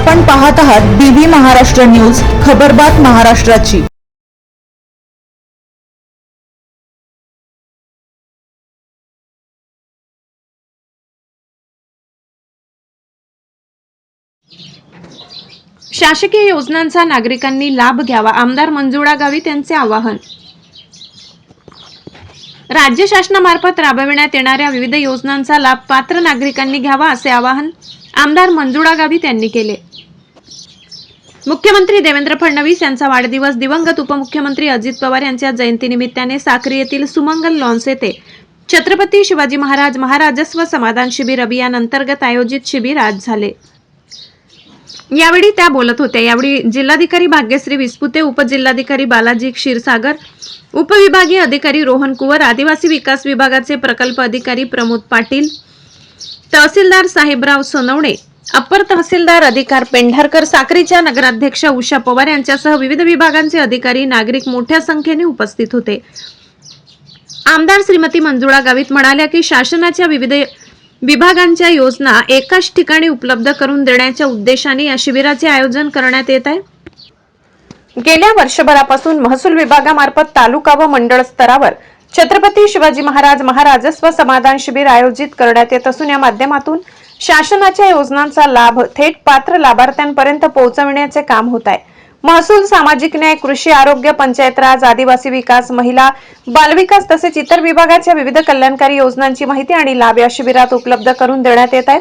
आपण पाहत आहात बीबी महाराष्ट्र न्यूज, खबरबात महाराष्ट्राची। शासकीय योजनांचा नागरिकांनी लाभ घ्यावा, आमदार मंजुळा गावित यांचे आवाहन। राज्य शासनामार्फत राबविण्यात येणाऱ्या विविध योजनांचा लाभ पात्र नागरिकांनी घ्यावा असे आवाहन आमदार मंजुळा गावित यांनी केले। मुख्यमंत्री देवेंद्र फडणवीस यांचा वाढदिवस दिवंगत उपमुख्यमंत्री अजित पवार यांच्या जयंतीनिमित्ताने साक्री येथील सुमंगल लॉन्स येथे छत्रपती शिवाजी महाराज महाराजस्व समाधान शिबिर अभियान अंतर्गत आयोजित शिबिर आज झाले। यावेळी त्या बोलत होत्या। यावेळी जिल्हाधिकारी भाग्यश्री विस्पुते, उपजिल्हाधिकारी बालाजी क्षीरसागर, उपविभागीय अधिकारी रोहन कुवर, आदिवासी विकास विभागाचे प्रकल्प अधिकारी प्रमोद पाटील, तहसीलदार साहेबराव सोनवणे, अप्पर तहसीलदार अधिकार पेंढारकर, साक्रीच्या नगराध्यक्षा उषा पवार यांच्यासह विविध विभागांचे अधिकारी, नागरिक मोठ्या संख्येने उपस्थित होते। आमदार श्रीमती मंजुळा गावित म्हणाल्या की शासनाच्या विविध विभागांच्या योजना एकाच ठिकाणी उपलब्ध करून देण्याच्या उद्देशाने या शिबिराचे आयोजन करण्यात येत आहे। गेल्या वर्षभरापासून महसूल विभागामार्फत तालुका व मंडळ स्तरावर छत्रपती शिवाजी महाराज महाराजस्व समाधान शिबिर आयोजित करण्यात येत असून या माध्यमातून शासनाच्या योजनांचा लाभ थेट पात्र लाभार्थ्यांपर्यंत पोहोचविण्याचे काम होत आहे। महसूल, सामाजिक न्याय, कृषी, आरोग्य, पंचायत राज, आदिवासी विकास, महिला, बालविकास तसेच इतर विभागाच्या विविध कल्याणकारी योजनांची माहिती आणि लाभ या शिबिरात उपलब्ध करून देण्यात येत आहेत।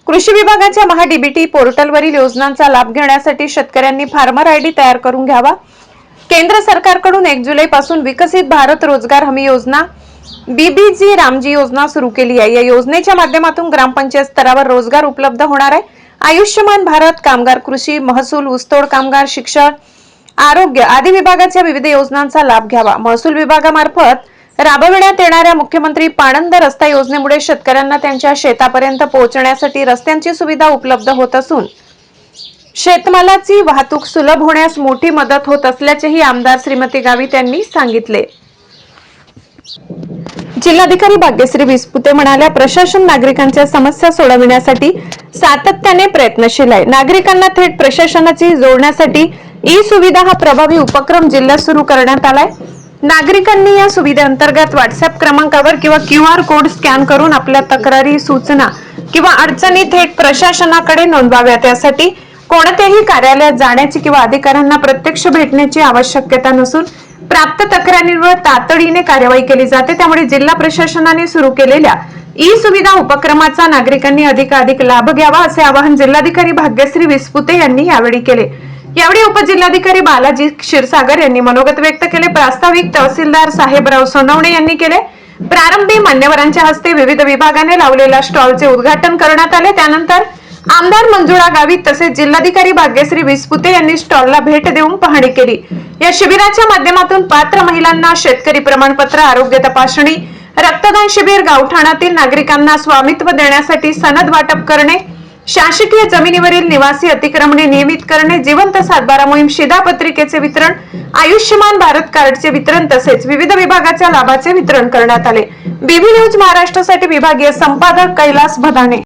कृषी विभागाच्या महा-डीबीटी पोर्टलवरील योजनांचा लाभ घेण्यासाठी शेतकऱ्यांनी फार्मर आयडी तयार करून घ्यावा। केंद्र सरकारकडून 1 जुलैपासून विकसित भारत रोजगार हमी योजना बीबीजी रामजी योजना सुरू केली आहे। या योजनेच्या माध्यमातून ग्रामपंचायत स्तरावर रोजगार उपलब्ध होणार आहे। आयुष्यमान भारत, कामगार, कृषी, महसूल, ऊसतोड कामगार, शिक्षण, आरोग्य आदी विभागाच्या विविध योजनांचा लाभ घ्यावा। महसूल विभागामार्फत राबविण्यात येणाऱ्या मुख्यमंत्री पाणंद रस्ता योजनेमुळे शेतकऱ्यांना त्यांच्या शेतापर्यंत पोहोचण्यासाठी रस्त्यांची सुविधा उपलब्ध होत असून शेतमालाची वाहतूक सुलभ होण्यास मोठी मदत होत असल्याचेही आमदार श्रीमती गावित यांनी सांगितले। जिल्हाधिकारी भाग्यश्री विस्पुते म्हणाल्या, प्रशासन नागरिकांच्या समस्या सोडविण्यासाठी सातत्याने प्रयत्नशील आहे। नागरिकांना थेट प्रशासनाची जोडण्यासाठी ई सुविधा हा प्रभावी उपक्रम जिल्ह्यात सुरू करण्यात आलाय। नागरिकांनी या सुविधेअंतर्गत व्हॉट्सअप क्रमांकावर किंवा QR कोड स्कॅन करून आपल्या तक्रारी, सूचना किंवा अडचणी थेट प्रशासनाकडे नोंदवाव्यात। यासाठी कोणत्याही कार्यालयात जाण्याची किंवा अधिकाऱ्यांना प्रत्यक्ष भेटण्याची आवश्यकता नसून प्राप्त तक्रारींवर तातडीने कार्यवाही केली जाते। त्यामुळे जिल्हा प्रशासनाने सुरू केलेल्या ई सुविधा उपक्रमाचा नागरिकांनी अधिकाधिक लाभ घ्यावा असे आवाहन जिल्हाधिकारी भाग्यश्री विस्पुते यांनी यावेळी केले। यावेळी उपजिल्हाधिकारी बालाजी क्षीरसागर यांनी मनोगत व्यक्त केले। प्रास्ताविक तहसीलदार साहेबराव सोनवणे यांनी केले। प्रारंभी मान्यवरांच्या हस्ते विविध विभागाने लावलेल्या स्टॉलचे उद्घाटन करण्यात आले। त्यानंतर आमदार मंजुळा गावित तसेच जिल्हाधिकारी भाग्यश्री विस्पुते यांनी स्टॉलला भेट देऊन पाहणी केली। या शिबिराच्या माध्यमातून पात्र महिलांना शेतकरी प्रमाणपत्र, आरोग्य तपासणी, रक्तदान शिबिर, गावठाणातील नागरिकांना स्वामित्व देण्यासाठी सनद वाटप करणे, शासकीय जमिनीवरील निवासी अतिक्रमणे नियमित करणे, जिवंत सातबारा मोहीम, शिधापत्रिकेचे वितरण, आयुष्यमान भारत कार्डचे वितरण तसेच विविध विभागाच्या लाभाचे वितरण करण्यात आले। बीबी न्यूज महाराष्ट्रासाठी विभागीय संपादक कैलास भदाणे।